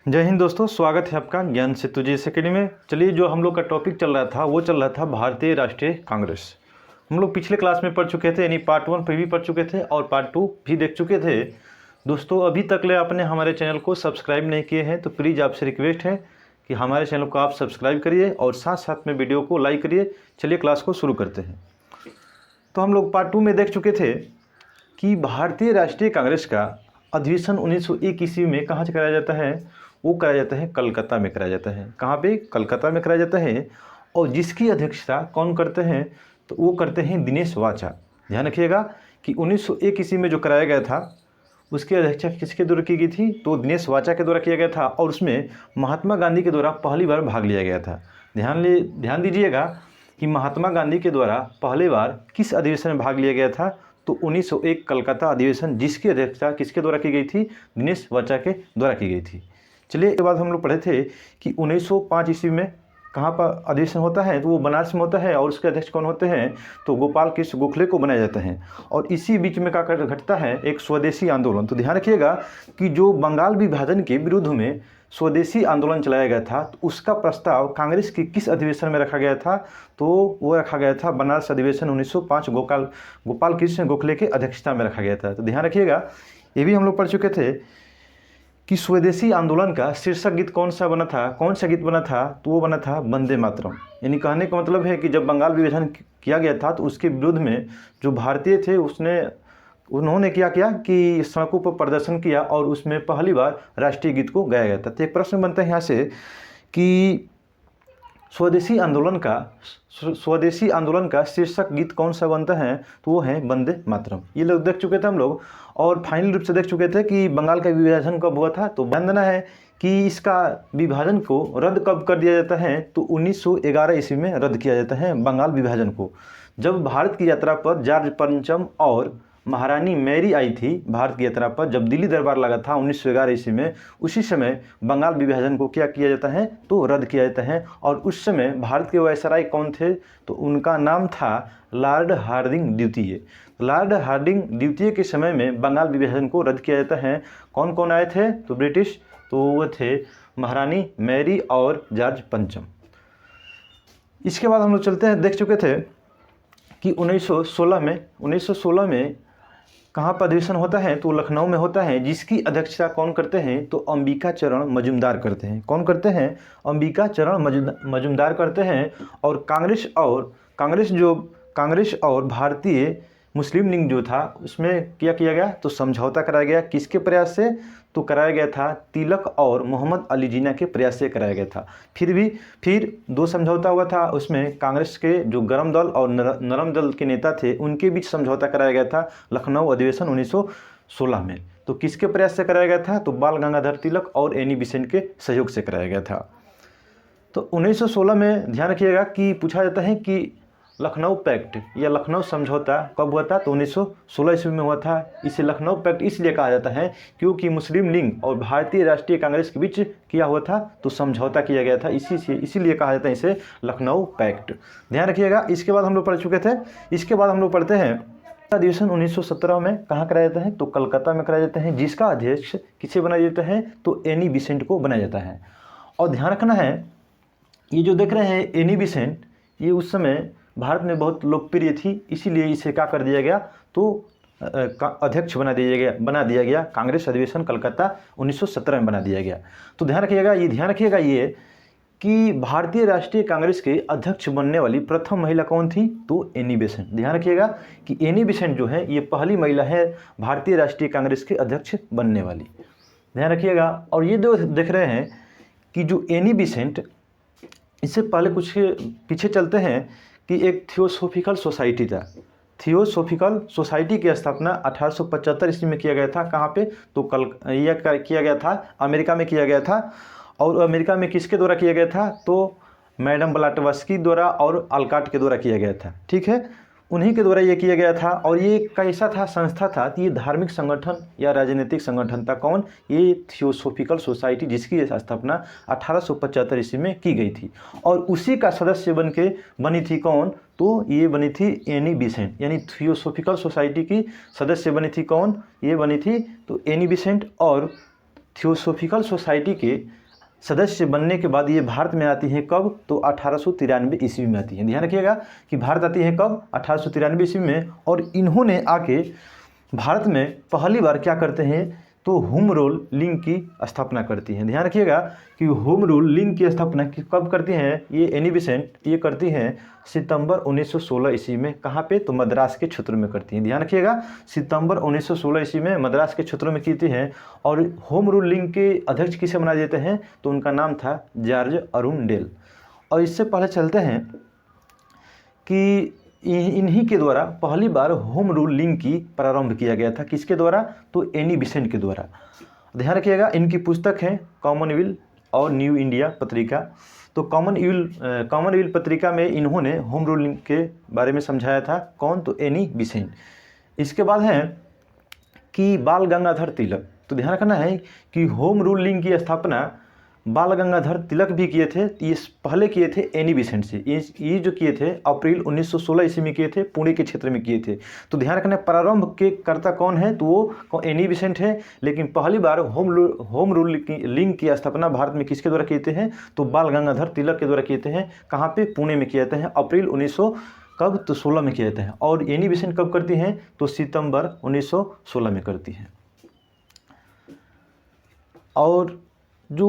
जय हिंद दोस्तों, स्वागत है आपका ज्ञान सेतु जी अकेडमी में। चलिए, जो हम लोग का टॉपिक चल रहा था वो चल रहा था भारतीय राष्ट्रीय कांग्रेस। हम लोग पिछले क्लास में पढ़ चुके थे, यानी पार्ट 1 पे भी पढ़ चुके थे और पार्ट 2 भी देख चुके थे। दोस्तों, अभी तक ले आपने हमारे चैनल को सब्सक्राइब नहीं किए हैं तो प्लीज़ आपसे रिक्वेस्ट है कि हमारे चैनल को आप सब्सक्राइब करिए और साथ साथ में वीडियो को लाइक करिए। चलिए क्लास को शुरू करते हैं। तो हम लोग पार्ट 2 में देख चुके थे कि भारतीय राष्ट्रीय कांग्रेस का अधिवेशन 1901 ईस्वी में कहाँ से कराया जाता है। वो कराया जाता है कलकत्ता में कराया जाता है। कहाँ पे? कलकत्ता में कराया जाता है। और जिसकी अध्यक्षता कौन करते हैं? तो वो करते हैं दिनेश वाचा। ध्यान रखिएगा कि 1901 ईस्वी में जो कराया गया था उसकी अध्यक्षता किसके द्वारा की गई थी? तो दिनेश वाचा के द्वारा किया गया था और उसमें महात्मा गांधी के द्वारा पहली बार भाग लिया गया था। ध्यान दीजिएगा कि महात्मा गांधी के द्वारा पहली बार किस अधिवेशन में भाग लिया गया था? तो 1901 कलकत्ता अधिवेशन, जिसकी अध्यक्षता किसके द्वारा की गई थी? दिनेश वाचा के द्वारा की गई थी। चलिए, इसके बाद हम लोग पढ़े थे कि 1905 ईस्वी में कहाँ पर अधिवेशन होता है? तो वो बनारस में होता है और उसके अध्यक्ष कौन होते हैं? तो गोपाल कृष्ण गोखले को बनाया जाता है। और इसी बीच में क्या घटता है? एक स्वदेशी आंदोलन। तो ध्यान रखिएगा कि जो बंगाल विभाजन के विरुद्ध में स्वदेशी आंदोलन चलाया गया था, तो उसका प्रस्ताव कांग्रेस के किस अधिवेशन में रखा गया था? तो वो रखा गया था बनारस अधिवेशन 1905 गोपाल कृष्ण गोखले के अध्यक्षता में रखा गया था। तो ध्यान रखिएगा, ये भी हम लोग पढ़ चुके थे कि स्वदेशी आंदोलन का शीर्षक गीत कौन सा गीत बना था? तो वो बना था वंदे मातरम। यानी कहने का मतलब है कि जब बंगाल विभाजन किया गया था तो उसके विरुद्ध में जो भारतीय थे उन्होंने क्या किया कि सड़कों पर प्रदर्शन किया और उसमें पहली बार राष्ट्रीय गीत को गाया गया था। तो एक प्रश्न बनता है यहाँ से कि स्वदेशी आंदोलन का शीर्षक गीत कौन सा बनता है? तो वो है वंदे मातरम। ये लोग देख चुके थे हम लोग और फाइनल रूप से देख चुके थे कि बंगाल का विभाजन कब हुआ था। तो ध्यान देना है कि इसका विभाजन को रद्द कब कर दिया जाता है? तो 1911 ईस्वी में रद्द किया जाता है बंगाल विभाजन को। जब भारत की यात्रा पर जॉर्ज पंचम और महारानी मैरी आई थी भारत की यात्रा पर, जब दिल्ली दरबार लगा था 1911 ईस्वी में, उसी समय बंगाल विभाजन को क्या किया जाता है? तो रद्द किया जाता है। और उस समय भारत के वायसराय कौन थे? तो उनका नाम था लॉर्ड हार्डिंग द्वितीय। लॉर्ड हार्डिंग द्वितीय के समय में बंगाल विभाजन को रद्द किया जाता है। कौन कौन आए थे? तो ब्रिटिश, तो वो थे महारानी मैरी और जॉर्ज पंचम। इसके बाद हम लोग चलते हैं, देख चुके थे कि 1916 में कहाँ पर अधिवेशन होता है? तो लखनऊ में होता है, जिसकी अध्यक्षता कौन करते हैं? तो अंबिका चरण मजूमदार करते हैं। कौन करते हैं? अंबिका चरण मजूमदार करते हैं। और कांग्रेस और भारतीय मुस्लिम लीग जो था उसमें क्या किया गया? तो समझौता कराया गया। किसके प्रयास से? तो कराया गया था तिलक और मोहम्मद अली जिन्ना के प्रयास से कराया गया था। फिर दो समझौता हुआ था, उसमें कांग्रेस के जो गर्म दल और नरम दल के नेता थे उनके बीच समझौता कराया गया था लखनऊ अधिवेशन 1916 में। तो किसके प्रयास से कराया गया था? तो बाल गंगाधर तिलक और एनी बेसेंट के सहयोग से कराया गया था। तो 1916 में ध्यान रखिएगा कि पूछा जाता है कि लखनऊ पैक्ट या लखनऊ समझौता कब हुआ था? तो 1916 ईस्वी में हुआ था। इसे लखनऊ पैक्ट इसलिए कहा जाता है क्योंकि मुस्लिम लीग और भारतीय राष्ट्रीय कांग्रेस के बीच किया हुआ था, तो समझौता किया गया था, इसीलिए कहा जाता है इसे लखनऊ पैक्ट। ध्यान रखिएगा। इसके बाद हम लोग पढ़ चुके थे। इसके बाद हम लोग पढ़ते हैं अधिवेशन 1917 में कहाँ कराया जाता है? तो कलकत्ता में कराया जाता है, जिसका अध्यक्ष किसे बनाया जाता है? तो एनी बेसेंट को बनाया जाता है। और ध्यान रखना है, ये जो देख रहे हैं एनी बेसेंट, ये उस समय भारत में बहुत लोकप्रिय थी, इसीलिए इसे क्या कर दिया गया? तो अध्यक्ष बना दिया गया कांग्रेस अधिवेशन कलकत्ता 1917 में बना दिया गया। तो ध्यान रखिएगा ये कि भारतीय राष्ट्रीय कांग्रेस के अध्यक्ष बनने वाली प्रथम महिला कौन थी? तो एनी बेसेंट। ध्यान रखिएगा कि एनी बेसेंट जो है ये पहली महिला है भारतीय राष्ट्रीय कांग्रेस के अध्यक्ष बनने वाली। ध्यान रखिएगा। और ये जो देख रहे हैं कि जो एनी बेसेंट, इससे पहले कुछ पीछे चलते हैं कि एक थियोसॉफिकल सोसाइटी था। थियोसॉफिकल सोसाइटी की स्थापना 1875 ईस्वी में किया गया था। कहाँ पे? तो यह किया गया था अमेरिका में किया गया था। और अमेरिका में किसके द्वारा किया गया था? तो मैडम ब्लाटवस्की द्वारा और अल्काट के द्वारा किया गया था। ठीक है, उन्हीं के द्वारा ये किया गया था। और ये कैसा था? संस्था था, ये धार्मिक संगठन या राजनीतिक संगठन था। कौन? ये थियोसॉफिकल सोसाइटी, जिसकी स्थापना 1875 ईस्वी में की गई थी। और उसी का सदस्य बनी थी कौन? तो ये बनी थी एनी बेसेंट। यानी थियोसॉफिकल सोसाइटी की सदस्य बनी थी कौन? ये बनी थी तो एनी बेसेंट। और थियोसॉफिकल सोसाइटी के सदस्य बनने के बाद ये भारत में आती हैं कब? तो 1893 ईस्वी में आती हैं। ध्यान रखिएगा कि भारत आती है कब? 1893 ईस्वी में। और इन्होंने आके भारत में पहली बार क्या करते हैं? तो होम रूल लिंग की स्थापना करती हैं। ध्यान रखिएगा कि होम रूल लिंग की स्थापना कब करती हैं? ये एनी बेसेंट ये करती हैं सितंबर 1916 ईस्वी में। कहाँ पे? तो मद्रास के क्षेत्र में करती हैं। ध्यान रखिएगा सितंबर 1916 ईस्वी में मद्रास के क्षेत्रों में की हैं। और होम रूल लिंग के अध्यक्ष किसे बनाए जाते हैं? तो उनका नाम था जॉर्ज अरुणडेल। और इससे पहले चलते हैं कि इन्हीं के द्वारा पहली बार होम रूल लिंग की प्रारंभ किया गया था। किसके द्वारा? तो एनी बेसेंट के द्वारा। ध्यान रखिएगा इनकी पुस्तक है कॉमनवेल्थ और न्यू इंडिया पत्रिका। तो कॉमनवेल्थ पत्रिका में इन्होंने होम रूल लिंग के बारे में समझाया था। कौन? तो एनी बेसेंट। इसके बाद है कि बाल गंगाधर तिलक। तो ध्यान रखना है कि होम रूल लिंग की स्थापना बाल गंगाधर तिलक भी किए थे। ये पहले किए थे एनी बेसेंट से। ये जो किए थे अप्रैल 1916 ईस्वी में किए थे, पुणे के क्षेत्र में किए थे। तो ध्यान रखना प्रारंभ के कर्ता कौन है? तो वो एनी बेसेंट है। लेकिन पहली बार होम रूल लिंग की स्थापना भारत में किसके द्वारा किए हैं? तो बाल गंगाधर तिलक के द्वारा किए हैं। कहाँ पे? पुणे में किए हैं अप्रैल 1900 कब? तो 16 में किए हैं। और एनी बेसेंट कब करती हैं? तो सितंबर 1916 में करती हैं। और जो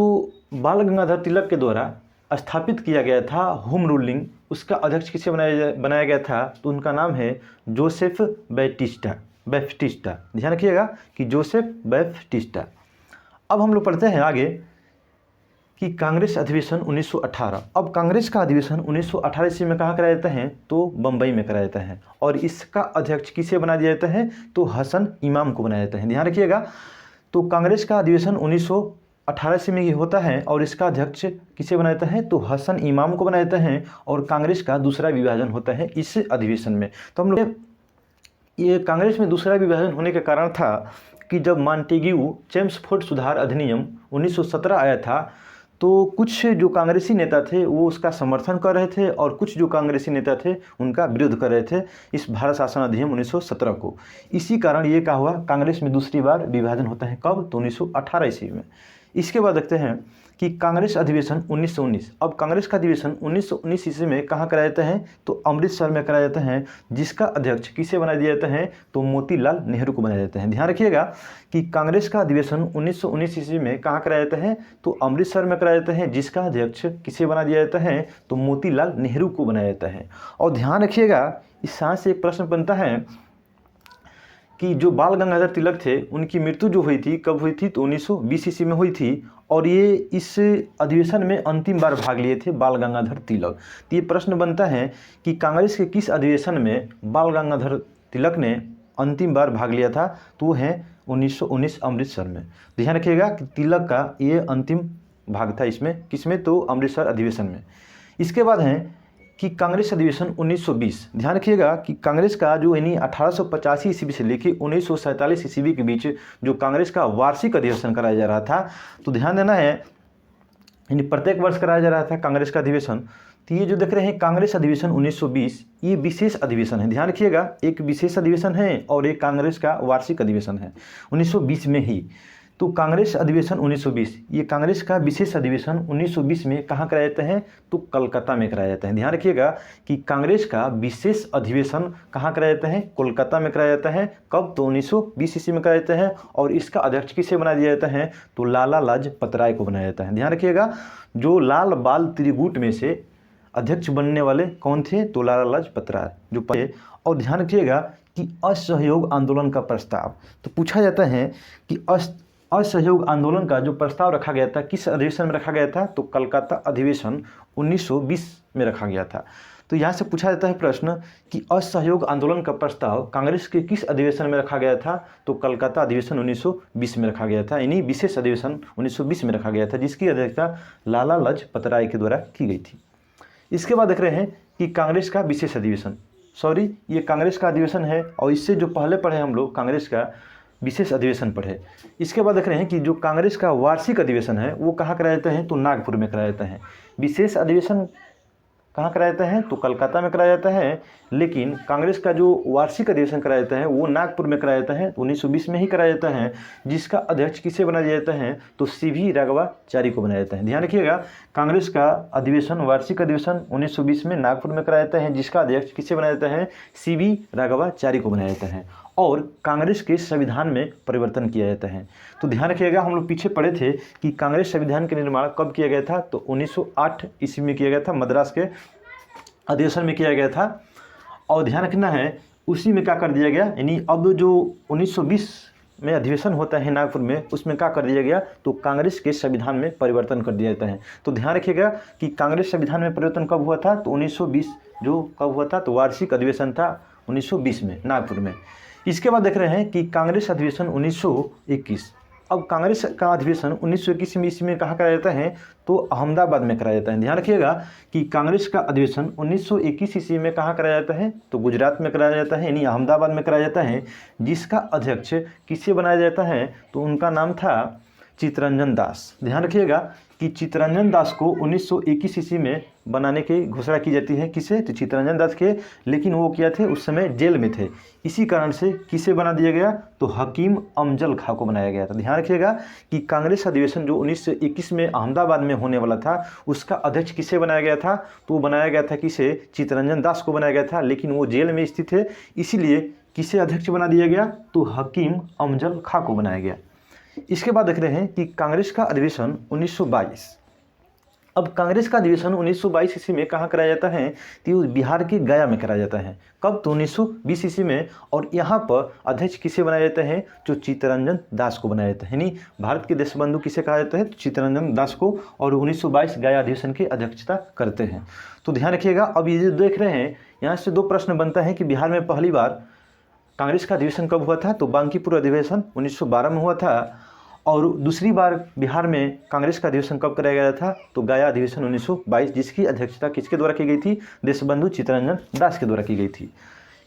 बाल गंगाधर तिलक के द्वारा स्थापित किया गया था होम रूलिंग, उसका अध्यक्ष किसे बनाया गया था? तो उनका नाम है जोसेफ बैप्टिस्टा। ध्यान रखिएगा कि जोसेफ बैप्टिस्टा। अब हम लोग पढ़ते हैं आगे कि कांग्रेस अधिवेशन 1918। अब कांग्रेस का अधिवेशन 1918 ईस्वी में कहाँ कराया जाता है? तो बम्बई में कराया जाता है। और इसका अध्यक्ष किसे बना दिया जाता है? तो हसन इमाम को बनाया जाता है। ध्यान रखिएगा तो कांग्रेस का अधिवेशन 1918 ईस्वी में होता है और इसका अध्यक्ष किसे बनाया जाता है? तो हसन इमाम को बनाया जाता है। और कांग्रेस का दूसरा विभाजन होता है इस अधिवेशन में। तो हम लोग ये कांग्रेस में दूसरा विभाजन होने का कारण था कि जब मॉन्टेग्यू चेम्सफोर्ड सुधार अधिनियम 1917 आया था तो कुछ जो कांग्रेसी नेता थे वो उसका समर्थन कर रहे थे और कुछ जो कांग्रेसी नेता थे उनका विरोध कर रहे थे इस भारत शासन अधिनियम 1917 को। इसी कारण ये क्या हुआ? कांग्रेस में दूसरी बार विभाजन होता है कब? तो 1918 ईस्वी में। इसके बाद देखते हैं कि कांग्रेस अधिवेशन 1919। अब कांग्रेस का अधिवेशन 1919 ईस्वी में कहाँ कराया जाता है? तो अमृतसर में कराया जाता है, जिसका अध्यक्ष किसे बना दिया जाता है? तो मोतीलाल नेहरू को बनाया जाता है। ध्यान रखिएगा कि कांग्रेस का अधिवेशन 1919 ईस्वी में कहाँ कराया जाता है? तो अमृतसर में कराया जाता है, जिसका अध्यक्ष किसे बना दिया जाता है? तो मोतीलाल नेहरू को बनाया जाता है। और ध्यान रखिएगा इस यहाँ से एक प्रश्न बनता है कि जो बाल गंगाधर तिलक थे उनकी मृत्यु जो हुई थी कब हुई थी? तो 1920 ईस्वी में हुई थी। और ये इस अधिवेशन में अंतिम बार भाग लिए थे बाल गंगाधर तिलक। तो ये प्रश्न बनता है कि कांग्रेस के किस अधिवेशन में बाल गंगाधर तिलक ने अंतिम बार भाग लिया था? तो वो है 1919 अमृतसर में। ध्यान रखिएगा कि तिलक का ये अंतिम भाग था इसमें, किसमें? तो अमृतसर अधिवेशन में। इसके बाद है कि कांग्रेस अधिवेशन 1920। ध्यान रखिएगा कि कांग्रेस का जो यानी 1885 ईस्वी से लेकर 1947 ईस्वी के बीच जो कांग्रेस का वार्षिक अधिवेशन कराया जा रहा था, तो ध्यान देना है यानी प्रत्येक वर्ष कराया जा रहा था कांग्रेस का अधिवेशन। तो ये जो देख रहे हैं कांग्रेस अधिवेशन 1920 ये विशेष अधिवेशन है। ध्यान रखिएगा एक विशेष अधिवेशन है और एक कांग्रेस का वार्षिक अधिवेशन है 1920 में ही। तो कांग्रेस अधिवेशन 1920 ये कांग्रेस का विशेष अधिवेशन 1920 में कहाँ कराया जाता है? तो कलकत्ता में कराया जाता है। ध्यान रखिएगा कि कांग्रेस का विशेष अधिवेशन कहाँ कराया जाता है? कोलकाता में कराया जाता है। कब? तो 1920 ईस्वी में कराया जाता है। और इसका अध्यक्ष किसे बना दिया जाता है? तो लाला लाजपत राय को बनाया जाता है। ध्यान रखिएगा जो लाल बाल त्रिगुट में से अध्यक्ष बनने वाले कौन थे? तो लाला लाजपत राय जो पहले। और ध्यान रखिएगा कि असहयोग आंदोलन का प्रस्ताव, तो पूछा जाता है कि असहयोग आंदोलन का जो प्रस्ताव रखा गया था किस अधिवेशन में रखा गया था? तो कलकत्ता अधिवेशन 1920 में रखा गया था। तो यहाँ से पूछा जाता है प्रश्न कि असहयोग आंदोलन का प्रस्ताव कांग्रेस के किस अधिवेशन में रखा गया था? तो कलकत्ता अधिवेशन 1920 में रखा गया था, यानी विशेष अधिवेशन 1920 में रखा गया था, जिसकी अध्यक्षता लाला लाजपत राय के द्वारा की गई थी। इसके बाद देख रहे हैं कि कांग्रेस का विशेष अधिवेशन, ये कांग्रेस का अधिवेशन है और इससे जो पहले पढ़े हम लोग कांग्रेस का विशेष अधिवेशन पढ़े। इसके बाद देख रहे हैं कि जो कांग्रेस का वार्षिक अधिवेशन है वो कहाँ कराया जाता है? तो नागपुर में कराया जाता है। विशेष अधिवेशन कहाँ कराया जाता है? तो कलकत्ता में कराया जाता है। लेकिन कांग्रेस का जो वार्षिक अधिवेशन कराया जाता है वो नागपुर में कराया जाता है, 1920 में ही कराया जाता है, जिसका अध्यक्ष किसे बनाया जाता है? तो CV राघवाचारी को बनाया जाता है। ध्यान रखिएगा, कांग्रेस का अधिवेशन, वार्षिक अधिवेशन 1920 में नागपुर में कराया जाता है, जिसका अध्यक्ष किसे बनाया जाता है? CV राघवाचारी को बनाया जाता है। और कांग्रेस के संविधान में परिवर्तन किया जाता है। तो ध्यान रखिएगा, हम लोग पीछे पढ़े थे कि कांग्रेस संविधान का निर्माण कब किया गया था? तो 1908 ईस्वी में किया गया था, मद्रास के अधिवेशन में किया गया था। और ध्यान रखना है, उसी में क्या कर दिया गया, यानी अब जो 1920 में अधिवेशन होता है नागपुर में, उसमें क्या कर दिया गया? तो कांग्रेस के संविधान में परिवर्तन कर दिया जाता है। तो ध्यान रखिएगा कि कांग्रेस संविधान में परिवर्तन कब हुआ था? तो 1920 जो कब हुआ था? तो वार्षिक अधिवेशन था 1920 में नागपुर में। इसके बाद देख रहे हैं कि कांग्रेस अधिवेशन 1921। अब कांग्रेस का अधिवेशन 1921 ईस्वी में कहाँ कराया जाता है? तो अहमदाबाद में कराया जाता है। ध्यान रखिएगा कि कांग्रेस का अधिवेशन 1921 ईस्वी में कहाँ कराया जाता है? तो गुजरात में कराया जाता है, यानी अहमदाबाद में कराया जाता है, जिसका अध्यक्ष किसे बनाया जाता है? तो उनका नाम था चित्तरंजन दास। ध्यान रखिएगा कि चित्तरंजन दास को 1921 ईस्वी में बनाने की घोषणा की जाती है। किसे? तो चित्तरंजन दास के, लेकिन वो क्या थे? उस समय जेल में थे। इसी कारण से किसे बना दिया गया? तो हकीम अमजद खां को बनाया गया था। ध्यान रखिएगा कि कांग्रेस अधिवेशन जो 1921 में अहमदाबाद में होने वाला था, उसका अध्यक्ष किसे बनाया गया था? तो वो बनाया गया था किसे? चित्तरंजन दास को बनाया गया था, लेकिन वो जेल में स्थित थे, इसीलिए किसे अध्यक्ष बना दिया गया? तो हकीम अमजद खां को बनाया गया। इसके बाद देख रहे हैं कि कांग्रेस का अधिवेशन 1922। अब कांग्रेस का अधिवेशन 1922 ईस्वी में कहाँ कराया जाता है? तो बिहार के गया में कराया जाता है। कब? तो 1920 ईस्वी में। और यहाँ पर अध्यक्ष किसे बनाया जाता है? जो चित्तरंजन दास को बनाया जाता है, यानी भारत के देशबंधु किसे कहा जाता है? तो चित्तरंजन दास को। और 1922 गया अधिवेशन की अध्यक्षता करते हैं। तो ध्यान रखिएगा, अब ये जो देख रहे हैं, यहाँ से दो प्रश्न बनता है कि बिहार में पहली बार कांग्रेस का अधिवेशन कब हुआ था? तो बांकीपुर अधिवेशन 1912 में हुआ था। और दूसरी बार बिहार में कांग्रेस का अधिवेशन कब कराया गया था? तो गया अधिवेशन 1922, जिसकी अध्यक्षता किसके द्वारा की गई थी? देशबंधु चित्तरंजन दास के द्वारा की गई थी।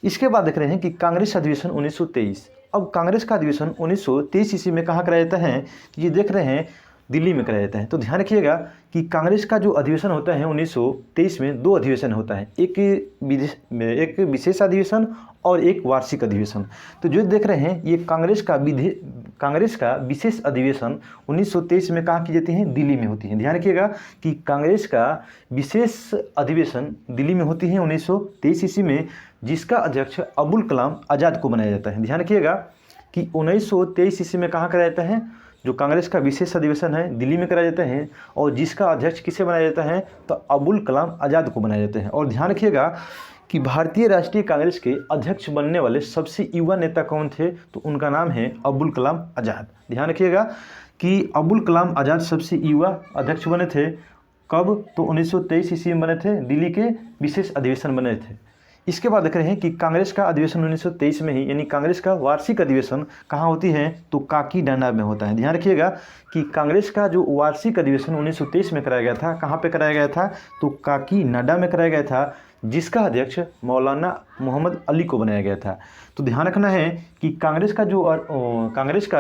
इसके बाद देख रहे हैं कि कांग्रेस अधिवेशन 1923। अब कांग्रेस का अधिवेशन 1923 ईस्वी में कहाँ कराया जाता है? ये देख रहे हैं, दिल्ली में कराया जाता है। तो ध्यान रखिएगा कि कांग्रेस का जो अधिवेशन होता है 1923 में, दो अधिवेशन होता है, एक विशेष अधिवेशन और एक वार्षिक अधिवेशन। तो जो देख रहे हैं, ये कांग्रेस का विशेष अधिवेशन 1923 में कहाँ की जाती है? दिल्ली में होती है। ध्यान रखिएगा कि कांग्रेस का विशेष अधिवेशन दिल्ली में होती है 1923 ईस्वी में, जिसका अध्यक्ष अबुल कलाम आज़ाद को बनाया जाता है। ध्यान रखिएगा कि 1923 ईस्वी में कहाँ कराया जाता है? जो कांग्रेस का विशेष अधिवेशन है दिल्ली में कराया जाता है, और जिसका अध्यक्ष किसे बनाया जाता है? तो अबुल कलाम आज़ाद को बनाया जाता है। और ध्यान रखिएगा कि भारतीय राष्ट्रीय कांग्रेस के अध्यक्ष बनने वाले सबसे युवा नेता कौन थे? तो उनका नाम है अबुल कलाम आज़ाद। ध्यान रखिएगा कि अबुल कलाम आज़ाद सबसे युवा अध्यक्ष बने थे। कब? तो 1923 ईस्वी में बने थे, दिल्ली के विशेष अधिवेशन बने थे। इसके बाद देख रहे हैं कि कांग्रेस का अधिवेशन 1923 में ही, यानी कांग्रेस का वार्षिक अधिवेशन कहाँ होती है? तो काकीनाडा में होता है। ध्यान रखिएगा कि कांग्रेस का जो वार्षिक अधिवेशन 1923 में कराया गया था, कहाँ पे कराया गया था? तो काकीनाडा में कराया गया था, जिसका अध्यक्ष मौलाना मोहम्मद अली को बनाया गया था। तो ध्यान रखना है कि कांग्रेस का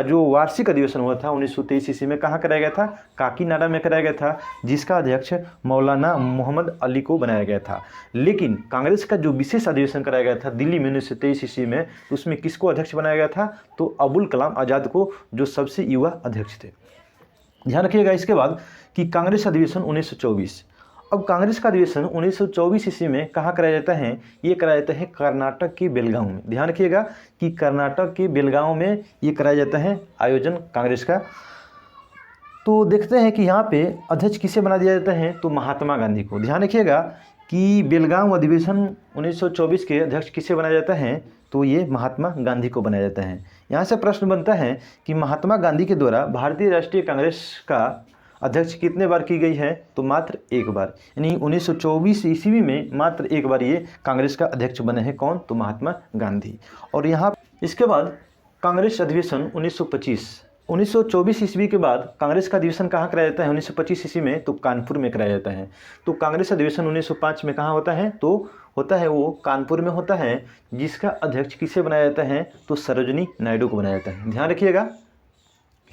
जो वार्षिक अधिवेशन हुआ था 1923 ईस्वी में, कहाँ कराया गया था? काकीनाडा में कराया गया था, जिसका अध्यक्ष मौलाना मोहम्मद अली को बनाया गया था। लेकिन कांग्रेस का जो विशेष अधिवेशन कराया गया था दिल्ली में 1923 ईस्वी में, उसमें किसको अध्यक्ष बनाया गया था? तो अबुल कलाम आज़ाद को, जो सबसे युवा अध्यक्ष थे। ध्यान रखिएगा इसके बाद कि कांग्रेस अधिवेशन 1924। अब कांग्रेस का अधिवेशन 1924 ईस्वी में कहाँ कराया जाता है? ये कराया जाता है कर्नाटक के बेलगांव में। ध्यान रखिएगा कि कर्नाटक के बेलगांव में ये कराया जाता है आयोजन कांग्रेस का। तो देखते हैं कि यहाँ पे अध्यक्ष किसे बना दिया जाता है? तो महात्मा गांधी को। ध्यान रखिएगा कि बेलगांव अधिवेशन 1924 के अध्यक्ष किसे बनाया जाता है? तो ये महात्मा गांधी को बनाया जाता है। यहाँ से प्रश्न बनता है कि महात्मा गांधी के द्वारा भारतीय राष्ट्रीय कांग्रेस का अध्यक्ष कितने बार की गई है? तो मात्र एक बार, यानी 1924 ईस्वी में मात्र एक बार ये कांग्रेस का अध्यक्ष बने हैं। कौन? तो महात्मा गांधी। और यहाँ इसके बाद कांग्रेस अधिवेशन 1924 ईस्वी के बाद कांग्रेस का अधिवेशन कहाँ कराया जाता है? 1925 ईस्वी में, तो कानपुर में कराया जाता है। तो कांग्रेस अधिवेशन 1905 में कहाँ होता है? तो होता है वो कानपुर में होता है, जिसका अध्यक्ष किसे बनाया जाता है? तो सरोजिनी नायडू को बनाया जाता है। ध्यान रखिएगा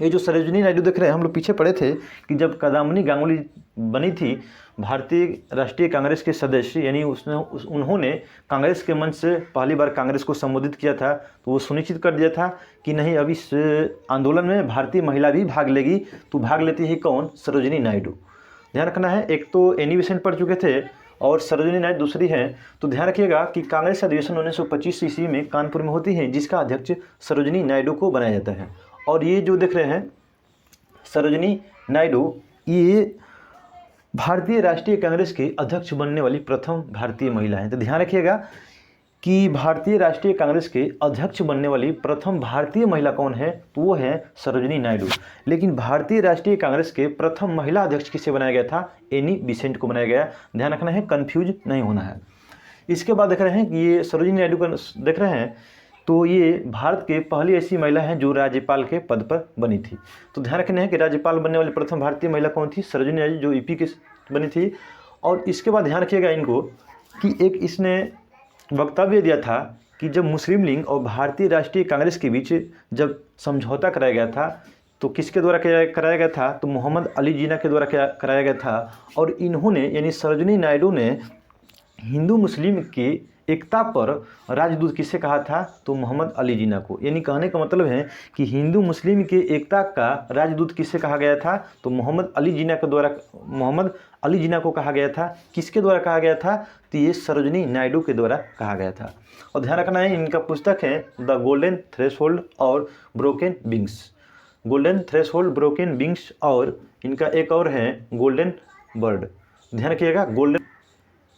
ये जो सरोजिनी नायडू देख रहे हैं, हम लोग पीछे पढ़े थे कि जब कदामनी गांगुली बनी थी भारतीय राष्ट्रीय कांग्रेस के सदस्य, यानी उन्होंने कांग्रेस के मंच से पहली बार कांग्रेस को संबोधित किया था, तो वो सुनिश्चित कर दिया था कि नहीं, अब इस आंदोलन में भारतीय महिला भी भाग लेगी। तो भाग लेती है कौन? सरोजिनी नायडू। ध्यान रखना है, एक तो एनी बेसेंट पढ़ चुके थे और सरोजिनी नायडू दूसरी है। तो ध्यान रखिएगा कि कांग्रेस अधिवेशन 1925 ईस्वी में कानपुर में होती है, जिसका अध्यक्ष सरोजिनी नायडू को बनाया जाता है। और ये जो देख रहे हैं सरोजिनी नायडू, ये भारतीय राष्ट्रीय कांग्रेस के अध्यक्ष बनने वाली प्रथम भारतीय महिला हैं। तो ध्यान रखिएगा कि भारतीय राष्ट्रीय कांग्रेस के अध्यक्ष बनने वाली प्रथम भारतीय महिला कौन है? तो वो है सरोजिनी नायडू। लेकिन भारतीय राष्ट्रीय कांग्रेस के प्रथम महिला अध्यक्ष किसे बनाया गया था? एनी बेसेंट को बनाया गया। ध्यान रखना है, कंफ्यूज नहीं होना है। इसके बाद देख रहे हैं कि ये सरोजिनी नायडू का देख रहे हैं, तो ये भारत के पहली ऐसी महिला हैं जो राज्यपाल के पद पर बनी थी। तो ध्यान रखना है कि राज्यपाल बनने वाली प्रथम भारतीय महिला कौन थी? सरोजिनी नायडू, जो यूपी की बनी थी। और इसके बाद ध्यान रखिएगा इनको कि एक इसने वक्तव्य दिया था कि जब मुस्लिम लीग और भारतीय राष्ट्रीय कांग्रेस के बीच जब समझौता कराया गया था, तो किसके द्वारा कराया गया था? तो मोहम्मद अली जिन्ना के द्वारा कराया गया था। और इन्होंने यानी सरोजिनी नायडू ने हिंदू मुस्लिम की एकता पर राजदूत किसे कहा था? तो मोहम्मद अली जिन्ना को। यानी कहने का मतलब है कि हिंदू मुस्लिम के एकता का राजदूत किसे कहा गया था? तो मोहम्मद अली जिन्ना के द्वारा, मोहम्मद अली जिन्ना को कहा गया था। किसके द्वारा कहा गया था? तो ये सरोजिनी नायडू के द्वारा कहा गया था। और ध्यान रखना है, इनका पुस्तक है द गोल्डन थ्रेशोल्ड और broken wings. Golden threshold, broken wings, और इनका एक और है गोल्डन बर्ड। ध्यान रखिएगा, गोल्डन।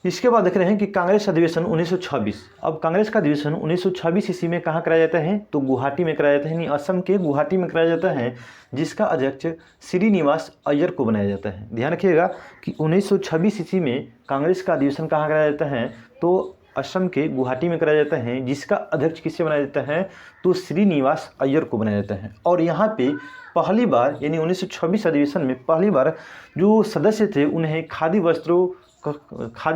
इसके बाद देख रहे हैं कि कांग्रेस अधिवेशन 1926। अब कांग्रेस का अधिवेशन 1926 ईस्वी में कहाँ कराया जाता है? तो गुवाहाटी में कराया जाता है, यानी असम के गुवाहाटी में कराया जाता है, जिसका अध्यक्ष श्रीनिवास अय्यर को बनाया जाता है। ध्यान रखिएगा कि 1926 ईस्वी में कांग्रेस का अधिवेशन कहाँ कराया जाता है? तो असम के गुवाहाटी में कराया जाता है, जिसका अध्यक्ष किसे बनाया जाता है? तो श्रीनिवास अय्यर को बनाया जाता है। और यहाँ पे पहली बार यानी 1926 अधिवेशन में पहली बार जो सदस्य थे उन्हें खादी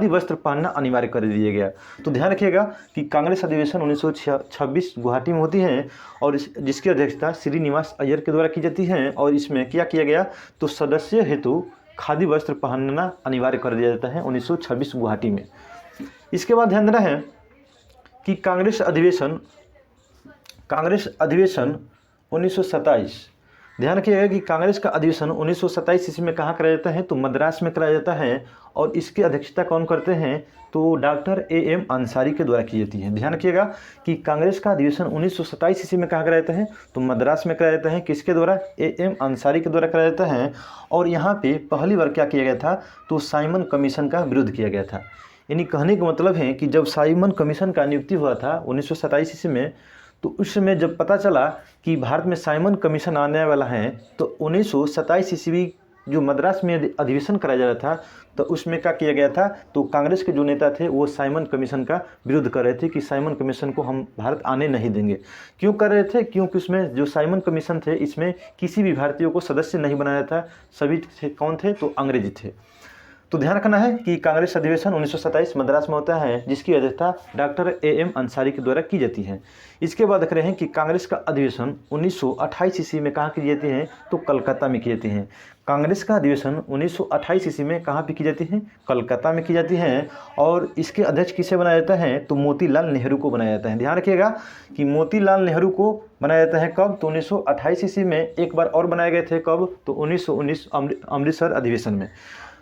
वस्त्र पहनना अनिवार्य कर दिया गया। तो ध्यान रखिएगा कि कांग्रेस अधिवेशन 1926 गुवाहाटी में होती है और जिसकी अध्यक्षता श्रीनिवास अय्यर के द्वारा की जाती है। और इसमें क्या किया गया? तो सदस्य हेतु खादी वस्त्र पहनना अनिवार्य कर दिया जाता है 1926 गुवाहाटी में। इसके बाद ध्यान देना है कि कांग्रेस अधिवेशन 1927। ध्यान रखिएगा कि कांग्रेस का अधिवेशन 1927 ईस्वी में कहाँ कराया जाता है? तो मद्रास में कराया जाता है। और इसकी अध्यक्षता कौन करते हैं? तो डॉक्टर AM अंसारी के द्वारा की जाती है। ध्यान रखिएगा कि कांग्रेस का अधिवेशन 1927 ईस्वी में कहाँ कराया जाता है? तो मद्रास में कराया जाता है। किसके द्वारा? AM अंसारी के द्वारा कराया जाता है। और यहाँ पे पहली बार क्या किया गया था? तो साइमन कमीशन का विरोध किया गया था। यानी कहने का मतलब है कि जब साइमन कमीशन का नियुक्ति हुआ था 1927 ईस्वी में, तो उस समय जब पता चला कि भारत में साइमन कमीशन आने वाला है, तो 1927 ईस्वी जो मद्रास में अधिवेशन कराया जा रहा था, तो उसमें क्या किया गया था? तो कांग्रेस के जो नेता थे वो साइमन कमीशन का विरोध कर रहे थे कि साइमन कमीशन को हम भारत आने नहीं देंगे। क्यों कर रहे थे? क्योंकि उसमें जो साइमन कमीशन थे, इसमें किसी भी भारतीय को सदस्य नहीं बनाया था। सभी कौन थे? तो अंग्रेजी थे। तो ध्यान रखना है कि कांग्रेस अधिवेशन 1927 मद्रास में होता है, जिसकी अध्यक्षता डॉक्टर AM अंसारी के द्वारा की जाती है। इसके बाद देख रहे हैं कि कांग्रेस का अधिवेशन 1928 ईस्वी में कहाँ की जाती है? तो कलकत्ता में की जाती है। कांग्रेस का अधिवेशन 1928 ईस्वी में कहाँ पे की जाती है? कलकत्ता में की जाती है। और इसके अध्यक्ष किसे बनाया जाता है? तो मोतीलाल नेहरू को बनाया जाता है। ध्यान रखिएगा कि मोतीलाल नेहरू को बनाया जाता है कब? तो 1928 ईस्वी में। एक बार और बनाए गए थे कब? तो 1919 अमृतसर अधिवेशन में।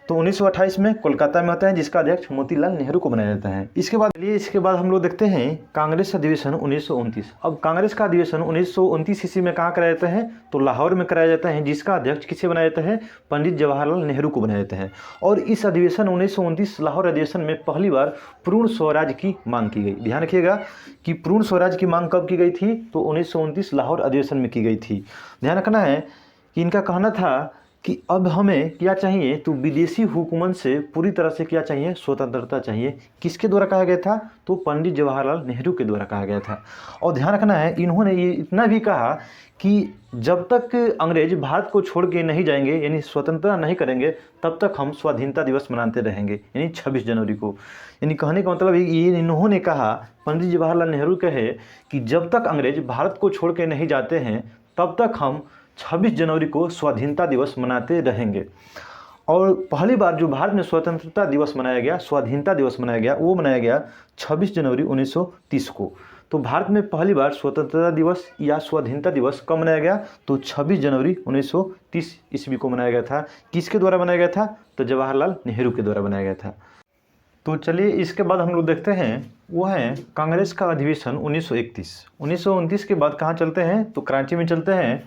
तो 1928 में कोलकाता में होता है, जिसका अध्यक्ष मोतीलाल नेहरू को बनाया जाता है। इसके बाद हम लोग देखते हैं कांग्रेस अधिवेशन 1929। अब कांग्रेस का अधिवेशन 1929 ईस्वी में कहाँ कराया जाता है? तो लाहौर में कराया जाता है, जिसका अध्यक्ष किसे बनाया जाता है? पंडित जवाहरलाल नेहरू को बनाया जाता है। और इस अधिवेशन 1929 लाहौर अधिवेशन में पहली बार पूर्ण स्वराज की मांग की गई। ध्यान रखिएगा कि पूर्ण स्वराज की मांग कब की गई थी? तो 1929 लाहौर अधिवेशन में की गई थी। ध्यान रखना है कि इनका कहना था कि अब हमें क्या चाहिए? तो विदेशी हुकूमत से पूरी तरह से क्या चाहिए? स्वतंत्रता चाहिए। किसके द्वारा कहा गया था? तो पंडित जवाहरलाल नेहरू के द्वारा कहा गया था। और ध्यान रखना है, इन्होंने ये इतना भी कहा कि जब तक अंग्रेज भारत को छोड़ के नहीं जाएंगे, यानी स्वतंत्रता नहीं करेंगे, तब तक हम स्वाधीनता दिवस मनाते रहेंगे, यानी 26 जनवरी को। यानी कहने का मतलब ये इन्होंने कहा, पंडित जवाहरलाल नेहरू कहे कि जब तक अंग्रेज भारत को छोड़ के नहीं जाते हैं, तब तक हम 26 जनवरी को स्वाधीनता दिवस मनाते रहेंगे। और पहली बार जो भारत में स्वतंत्रता दिवस मनाया गया, स्वाधीनता दिवस मनाया गया, वो मनाया गया 26 जनवरी 1930 को। तो भारत में पहली बार स्वतंत्रता दिवस या स्वाधीनता दिवस कब मनाया गया? तो 26 जनवरी 1930 ईस्वी को मनाया गया था। किसके द्वारा बनाया गया था? तो जवाहरलाल नेहरू के द्वारा बनाया गया था। तो चलिए इसके बाद हम लोग देखते हैं, वो है कांग्रेस का अधिवेशन 1931। 1929 के बाद कहाँ चलते हैं? तो कराची में चलते हैं।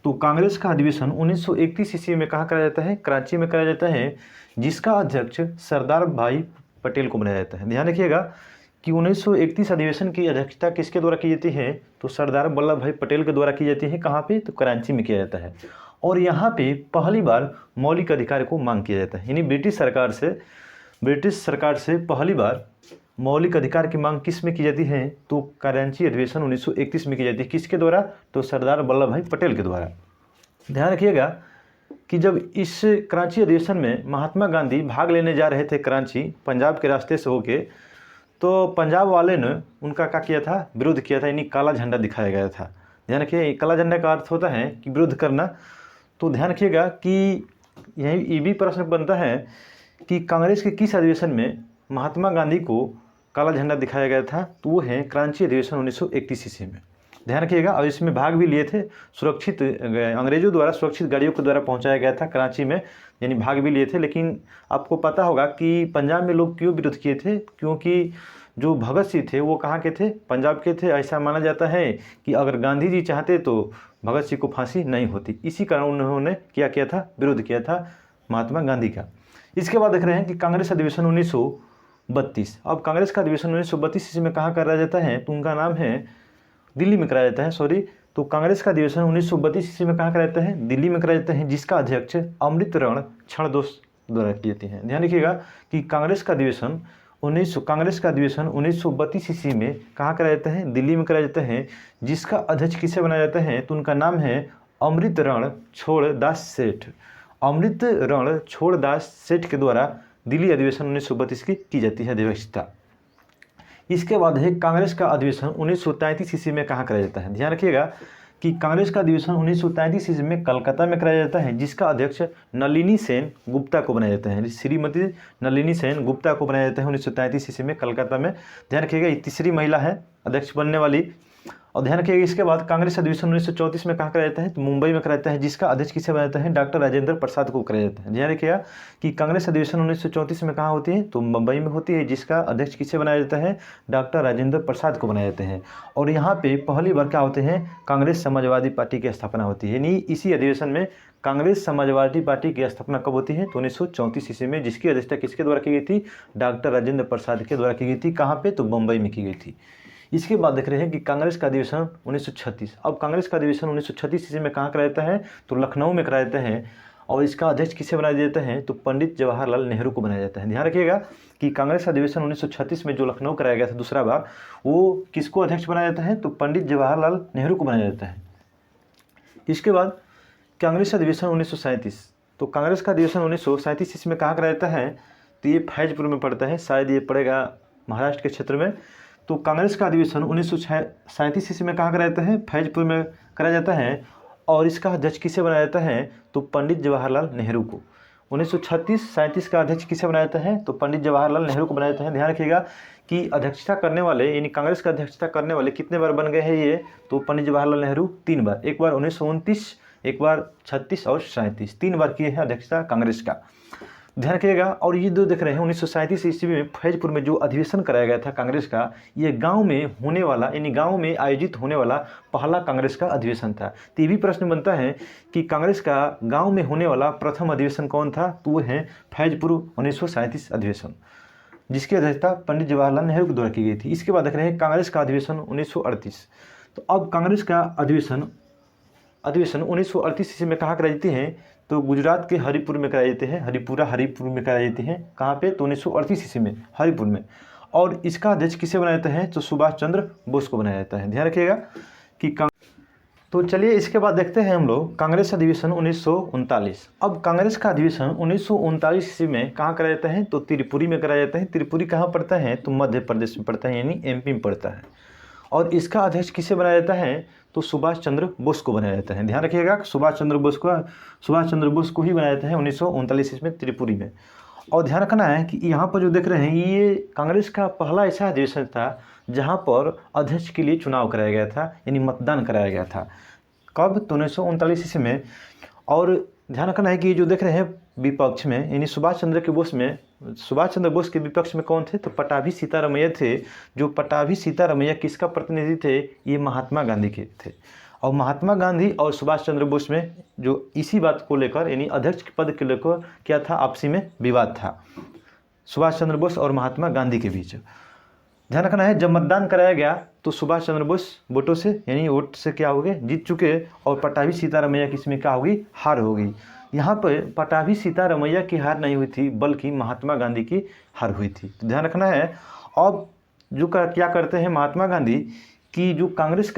तो कांग्रेस का अधिवेशन 1931 ईस्वी में कहाँ कराया जाता है? कराची में कराया जाता है, जिसका अध्यक्ष सरदार भाई पटेल को बनाया जाता है। ध्यान रखिएगा कि 1931 अधिवेशन की अध्यक्षता किसके द्वारा की जाती है? तो सरदार वल्लभ भाई पटेल के द्वारा की जाती है। कहाँ पे? तो कराची में किया जाता है। और यहाँ पे पहली बार मौलिक अधिकार को मांग किया जाता है, यानी ब्रिटिश सरकार से पहली बार मौलिक अधिकार की मांग किस में की जाती है? तो कराची अधिवेशन 1931 में की जाती है। किसके द्वारा? तो सरदार वल्लभ भाई पटेल के द्वारा। ध्यान रखिएगा कि जब इस कराची अधिवेशन में महात्मा गांधी भाग लेने जा रहे थे कराची, पंजाब के रास्ते से होके, तो पंजाब वाले ने उनका क्या किया था? विरोध किया था, यानी काला झंडा दिखाया गया था। ध्यान रखिए, काला झंडा का अर्थ होता है कि विरोध करना। तो ध्यान रखिएगा कि यही भी प्रश्न बनता है कि कांग्रेस के किस अधिवेशन में महात्मा गांधी को काला झंडा दिखाया गया था? तो वो है कराची अधिवेशन 1931 ईस्वी में। ध्यान रखिएगा, और इसमें भाग भी लिए थे, सुरक्षित अंग्रेजों द्वारा सुरक्षित गाड़ियों के द्वारा पहुंचाया गया था कराची में, यानी भाग भी लिए थे। लेकिन आपको पता होगा कि पंजाब में लोग क्यों विरोध किए थे? क्योंकि जो भगत सिंह थे वो कहाँ के थे? पंजाब के थे। ऐसा माना जाता है कि अगर गांधी जी चाहते तो भगत सिंह को फांसी नहीं होती। इसी कारण उन्होंने क्या किया था? विरोध किया था महात्मा गांधी का। इसके बाद देख रहे हैं कि कांग्रेस अधिवेशन 1932। अब कांग्रेस का अधिवेशन 1932 ईस्वी में कहाँ कराया जाता है? तो उनका नाम है, दिल्ली में कराया जाता है, सॉरी। तो कांग्रेस का अधिवेशन 1932 ईस्वी में कहाँ कराया जाता है? दिल्ली में कराया जाता है, जिसका अध्यक्ष अमृतरण क्षणदोष द्वारा किए जाते हैं। ध्यान रखिएगा कि कांग्रेस का अधिवेशन 1932 ईस्वी में कहाँ कराया जाता है? दिल्ली में कराया जाता है, जिसका अध्यक्ष किसे बनाया जाता है? तो उनका नाम है अमृतरण छोड़दास सेठ। अमृतरण छोड़दास सेठ के द्वारा दिल्ली अधिवेशन 1932 की जाती है अध्यक्षता। इसके बाद है कांग्रेस का अधिवेशन 1933 ईस्वी में कहाँ कराया जाता है? ध्यान रखिएगा कि कांग्रेस का अधिवेशन 1933 ईस्वी में कलकत्ता में कराया जाता है, जिसका अध्यक्ष नलिनी सेन गुप्ता को बनाया जाता है। श्रीमती नलिनी सेन गुप्ता को बनाया जाता है 1933 ईस्वी में कलकत्ता में। ध्यान रखिएगा, ये तीसरी महिला है अध्यक्ष बनने वाली। और ध्यान रखिएगा, इसके बाद कांग्रेस अधिवेशन 1934 में कहाँ कराया जाता है? तो मुंबई में कराया जाता है, जिसका अध्यक्ष किसे बनाया जाता है? डॉक्टर राजेंद्र प्रसाद को कराया जाता है। ध्यान रखिएगा कि कांग्रेस अधिवेशन 1934 में कहाँ होती है? तो मुंबई में होती है, जिसका अध्यक्ष किसे बनाया जाता है? डॉक्टर राजेंद्र प्रसाद को बनाए जाते हैं। और यहाँ पे पहली बार क्या होते हैं? कांग्रेस समाजवादी पार्टी की स्थापना होती है, यानी इसी अधिवेशन में कांग्रेस समाजवादी पार्टी की स्थापना कब होती है? तो 1934 ईस्वी में, जिसकी अध्यक्षता किसके द्वारा की गई थी? डॉक्टर राजेंद्र प्रसाद के द्वारा की गई थी। कहाँ पे? तो मुंबई में की गई थी। इसके बाद देख रहे हैं कि कांग्रेस का अधिवेशन 1936। अब कांग्रेस का अधिवेशन 1936 ईस्वी में कहाँ कराया जाता है? तो लखनऊ में कराया जाता है, और इसका अध्यक्ष किसे बनाया जाता है? तो पंडित जवाहरलाल नेहरू को बनाया जाता है। ध्यान रखिएगा कि कांग्रेस अधिवेशन 1936 में जो लखनऊ कराया गया था दूसरा बार, वो किसको अध्यक्ष बनाया जाता है? तो पंडित जवाहरलाल नेहरू को बनाया जाता है। इसके बाद कांग्रेस अधिवेशन 1937। तो कांग्रेस का अधिवेशन 1937 ईस्वी में कहाँ कराया जाता है? तो ये फैजपुर में पड़ता है, शायद ये पड़ेगा महाराष्ट्र के क्षेत्र में। तो कांग्रेस का अधिवेशन 1937 ईस्वी में कहाँ कराया जाता है? फैजपुर में कराया जाता है, और इसका अध्यक्ष किसे बनाया जाता है? तो पंडित जवाहरलाल नेहरू को। 1936-37 का अध्यक्ष किसे बनाया जाता है? तो पंडित जवाहरलाल नेहरू को बनाया जाता है। ध्यान रखिएगा कि अध्यक्षता करने वाले, यानी कांग्रेस का अध्यक्षता करने वाले कितने बार बन गए हैं ये? तो पंडित जवाहरलाल नेहरू 3 बार, एक बार 1929, एक बार 36 और 37, 3 बार किए हैं अध्यक्षता कांग्रेस का। ध्यान रखिएगा। और ये दो देख रहे हैं 1937 ईस्वी में फैजपुर में जो अधिवेशन कराया गया था कांग्रेस का, ये गांव में होने वाला, यानी गांव में आयोजित होने वाला पहला कांग्रेस का अधिवेशन था। तो ये भी प्रश्न बनता है कि कांग्रेस का गांव में होने वाला प्रथम अधिवेशन कौन था? तो वो है फैजपुर 1937 अधिवेशन, जिसकी अध्यक्षता पंडित जवाहरलाल नेहरू के द्वारा की गई थी। इसके बाद देख रहे हैं कांग्रेस का अधिवेशन 1938। तो अब कांग्रेस का अधिवेशन 1938 ईस्वी में कहाँ कराई जाती है? तो गुजरात के हरिपुर में कराए जाते हैं, हरिपुर में कराए जाते हैं। कहाँ पे? तो 1938 ईस्वी में हरिपुर में। और इसका अध्यक्ष किसे बनाया जाता है? तो सुभाष चंद्र बोस को बनाया जाता है। ध्यान रखिएगा कि तो चलिए इसके बाद देखते हैं हम लोग कांग्रेस अधिवेशन 1939। अब कांग्रेस का अधिवेशन 1939 ईस्वी में कहाँ कराया जाता है? तो त्रिपुरी में कराया जाता है। त्रिपुरी कहाँ पड़ता है? तो मध्य प्रदेश में पड़ता है, यानी एमपी में पड़ता है। और इसका अध्यक्ष किसे बनाया जाता है, तो सुभाष चंद्र बोस को बनाया जाता है। ध्यान रखिएगा, सुभाष चंद्र बोस को ही बनाया जाता है 1939 ईस्वी में त्रिपुरी में। और ध्यान रखना है कि यहाँ पर जो देख रहे हैं ये कांग्रेस का पहला ऐसा अधिवेशन था जहाँ पर अध्यक्ष के लिए चुनाव कराया गया था, यानी मतदान कराया गया था। कब, तो 1939 ईस्वी में। और ध्यान रखना है कि ये जो देख रहे हैं विपक्ष में, यानी सुभाष चंद्र बोस के विपक्ष में कौन थे, तो पटाभी सीतारमैया थे। जो पटाभी सीतारमैया किसका प्रतिनिधि थे, ये महात्मा गांधी के थे। और महात्मा गांधी और सुभाष चंद्र बोस में जो इसी बात को लेकर, यानी अध्यक्ष के पद को लेकर क्या था, आपसी में विवाद था सुभाष चंद्र बोस और महात्मा गांधी के बीच। ध्यान रखना है, जब मतदान कराया गया तो सुभाष चंद्र बोस वोटों से, यानी वोट से क्या हो गए, जीत चुके, और पटाभी सीतारमैया की इसमें क्या होगी, हार होगी। यहाँ पर पटाभी सीतारमैया की हार नहीं हुई थी, बल्कि महात्मा गांधी की हार हुई थी। तो ध्यान रखना है। अब जो क्या करते हैं महात्मा गांधी की, जो कांग्रेस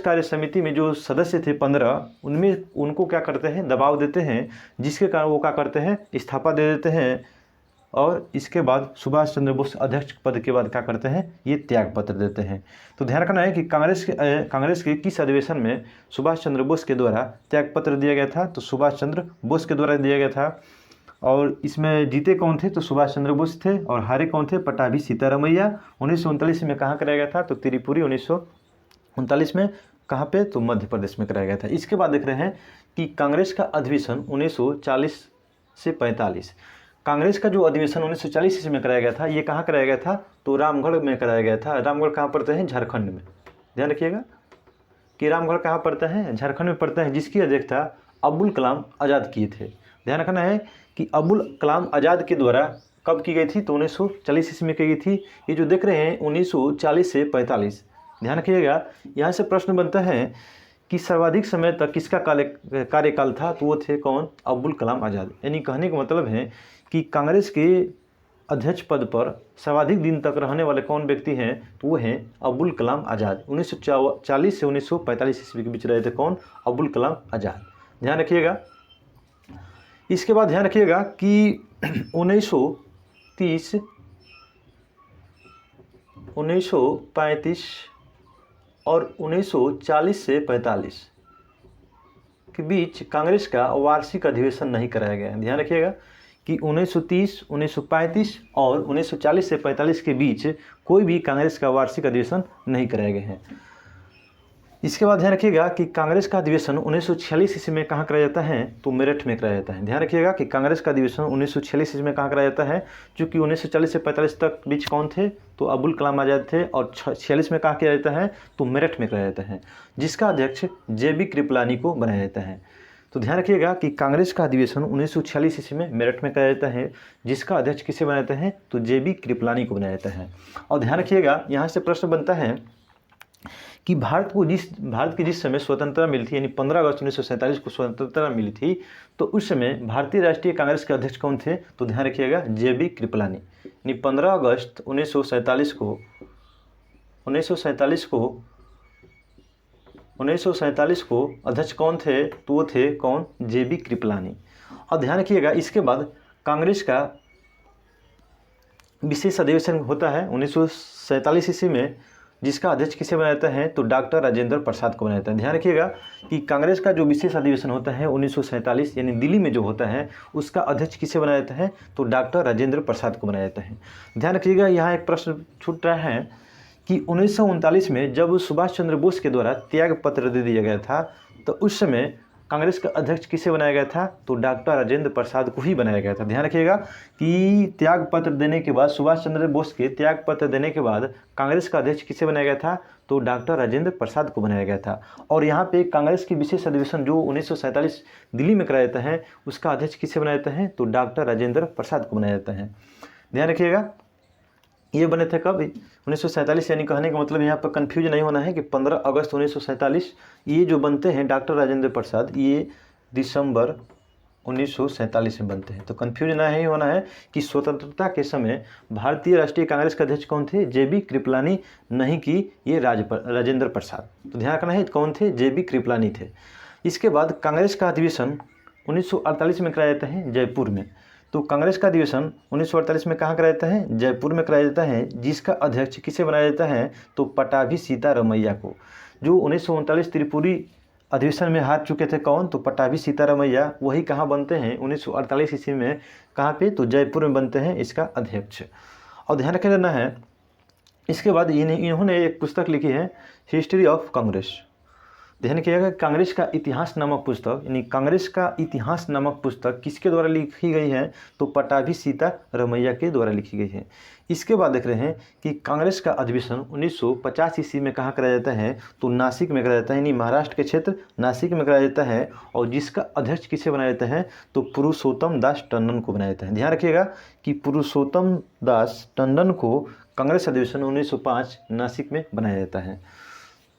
कार्य समिति में जो सदस्य थे 15, उनमें उनको क्या करते हैं, दबाव देते हैं, जिसके कारण वो क्या करते हैं, इस्तीफा दे देते हैं। और इसके बाद सुभाष चंद्र बोस अध्यक्ष पद के बाद क्या करते हैं, ये त्याग पत्र देते हैं। तो ध्यान रखना है कि कांग्रेस के किस अधिवेशन में सुभाष चंद्र बोस के द्वारा त्याग पत्र दिया गया था, तो सुभाष चंद्र बोस के द्वारा दिया गया था। और इसमें जीते कौन थे, तो सुभाष चंद्र बोस थे, और हारे कौन थे, पटाभी सीतारमैया। 1939 में कहाँ कराया गया था, तो त्रिपुरी 1939 में। कहाँ पे, तो मध्य प्रदेश में कराया गया था। इसके बाद देख रहे हैं कि कांग्रेस का अधिवेशन 1940 से 45, कांग्रेस का जो अधिवेशन 1940 ईस्वी में कराया गया था, ये कहाँ कराया गया था, तो रामगढ़ में कराया गया था। रामगढ़ कहाँ पड़ता है, झारखंड में। ध्यान रखिएगा कि रामगढ़ कहाँ पड़ता है, झारखंड में पड़ता है, जिसकी अध्यक्षता अब्दुल कलाम आज़ाद किए थे। ध्यान रखना है कि अब्दुल कलाम आज़ाद के द्वारा कब की गई थी, तो 1940 ईस्वी में की गई थी। ये जो देख रहे हैं 1940 से 45, ध्यान रखिएगा। यहाँ से प्रश्न बनता है कि सर्वाधिक समय तक किसका कार्यकाल था, तो वो थे कौन, अब्दुल कलाम आज़ाद। यानी कहने का मतलब है कि कांग्रेस के अध्यक्ष पद पर सर्वाधिक दिन तक रहने वाले कौन व्यक्ति हैं, तो वो हैं अब्दुल कलाम आज़ाद। 1940 से 1945 ईस्वी के बीच रहे थे कौन, अब्दुल कलाम आज़ाद। ध्यान रखिएगा। इसके बाद ध्यान रखिएगा कि 1930, 1935 और 1940 से 45 के बीच कांग्रेस का वार्षिक अधिवेशन नहीं कराया गया है। ध्यान रखिएगा कि 1930, 1935 और 1940 से 45 के बीच कोई भी कांग्रेस का वार्षिक अधिवेशन नहीं कराए गए हैं। इसके बाद ध्यान रखिएगा कि कांग्रेस का अधिवेशन 1946 ईस्वी में कहाँ कराया जाता है, तो मेरठ में कराया जाता है। ध्यान रखिएगा कि कांग्रेस का अधिवेशन 1946 ईस्वी में कहाँ कराया जाता है, क्योंकि 1940 से 45 तक बीच कौन थे, तो अब्दुल कलाम आज़ाद थे, और 46 में कहाँ किया जाता है, तो मेरठ में कराया जाता है, जिसका अध्यक्ष JB कृपलानी को बनाया जाता है। तो ध्यान रखिएगा कि कांग्रेस का अधिवेशन 1946 ईस्वी में मेरठ में कराया जाता है, जिसका अध्यक्ष किसे बनाया जाता है, तो JB कृपलानी को बनाया जाता है। और ध्यान रखिएगा, यहाँ से प्रश्न बनता है कि भारत की जिस समय स्वतंत्रता मिली थी, यानी 15 अगस्त 1947 को स्वतंत्रता मिली थी, तो उस समय भारतीय राष्ट्रीय कांग्रेस के अध्यक्ष कौन थे, तो ध्यान रखिएगा JB कृपलानी। यानी 15 अगस्त 1947 को अध्यक्ष कौन थे, तो वो थे कौन, JB कृपलानी। और ध्यान रखिएगा, इसके बाद कांग्रेस का विशेष अधिवेशन होता है 1947 ईस्वी में, जिसका अध्यक्ष किसे बनाया जाता है, तो डॉक्टर राजेंद्र प्रसाद को बनाया जाता है। ध्यान रखिएगा कि कांग्रेस का जो विशेष अधिवेशन होता है 1947, यानी दिल्ली में जो होता है, उसका अध्यक्ष किसे बनाया जाता है, तो डॉक्टर राजेंद्र प्रसाद को बनाया जाता है। ध्यान रखिएगा, यहाँ एक प्रश्न छूट रहा है कि 1939 में जब सुभाष चंद्र बोस के द्वारा त्याग पत्र दे दिया गया था, तो उस समय कांग्रेस का अध्यक्ष किसे बनाया गया था, तो डॉक्टर राजेंद्र प्रसाद को ही बनाया गया था। ध्यान रखिएगा कि त्याग पत्र देने के बाद, सुभाष चंद्र बोस के त्याग पत्र देने के बाद कांग्रेस का अध्यक्ष किसे बनाया गया था, तो डॉक्टर राजेंद्र प्रसाद को बनाया गया था। और यहाँ पे कांग्रेस की विशेष अधिवेशन जो 1947 दिल्ली में कराया जाता है, उसका अध्यक्ष किसे बनाया जाता है, तो डॉक्टर राजेंद्र प्रसाद को बनाया जाता है। ध्यान रखिएगा, ये बने थे कब, 1947। यानी कहने का मतलब यहाँ पर कन्फ्यूज नहीं होना है कि 15 अगस्त 1947, ये जो बनते हैं डॉक्टर राजेंद्र प्रसाद, ये दिसंबर 1947 में बनते हैं। तो कन्फ्यूज नहीं होना है कि स्वतंत्रता के समय भारतीय राष्ट्रीय कांग्रेस के अध्यक्ष कौन थे, JB कृपलानी, नहीं कि ये राजेंद्र प्रसाद। तो ध्यान रखना है कौन थे, JB कृपलानी थे। इसके बाद कांग्रेस का अधिवेशन 1948 में कराया जाता है जयपुर में। तो कांग्रेस का अधिवेशन 1948 में कहाँ कराया जाता है? जयपुर में कराया जाता है, जिसका अध्यक्ष किसे बनाया जाता है? तो पटाभी सीतारमैया को। जो 1939 त्रिपुरी अधिवेशन में हार चुके थे कौन? तो पटाभी सीतारमैया, वही कहाँ बनते हैं 1948 ईस्वी में, कहाँ पे? तो जयपुर में बनते हैं इसका अध्यक्ष। और ध्यान रखे रहना है, इसके बाद इन्होंने एक पुस्तक लिखी है, हिस्ट्री ऑफ कांग्रेस। ध्यान किया, कांग्रेस का इतिहास नामक पुस्तक, यानी कांग्रेस का इतिहास नामक पुस्तक किसके द्वारा लिखी गई है? तो पटाभी सीतारमैया के द्वारा लिखी गई है। इसके बाद देख रहे हैं कि कांग्रेस का अधिवेशन 1950 ईस्वी में कहाँ कराया जाता है? तो नासिक में कराया जाता है, यानी महाराष्ट्र के क्षेत्र नासिक में कराया जाता है। और जिसका अध्यक्ष किसे बनाया जाता है? तो पुरुषोत्तम दास टंडन को बनाया जाता है। ध्यान रखिएगा कि पुरुषोत्तम दास टंडन को कांग्रेस अधिवेशन 1905 नासिक में बनाया जाता है।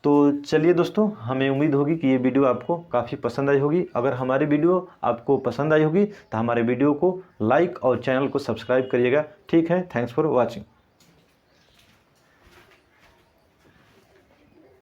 तो चलिए दोस्तों, हमें उम्मीद होगी कि ये वीडियो आपको काफ़ी पसंद आई होगी। अगर हमारी वीडियो आपको पसंद आई होगी तो हमारे वीडियो को लाइक और चैनल को सब्सक्राइब करिएगा। ठीक है, थैंक्स फॉर वॉचिंग।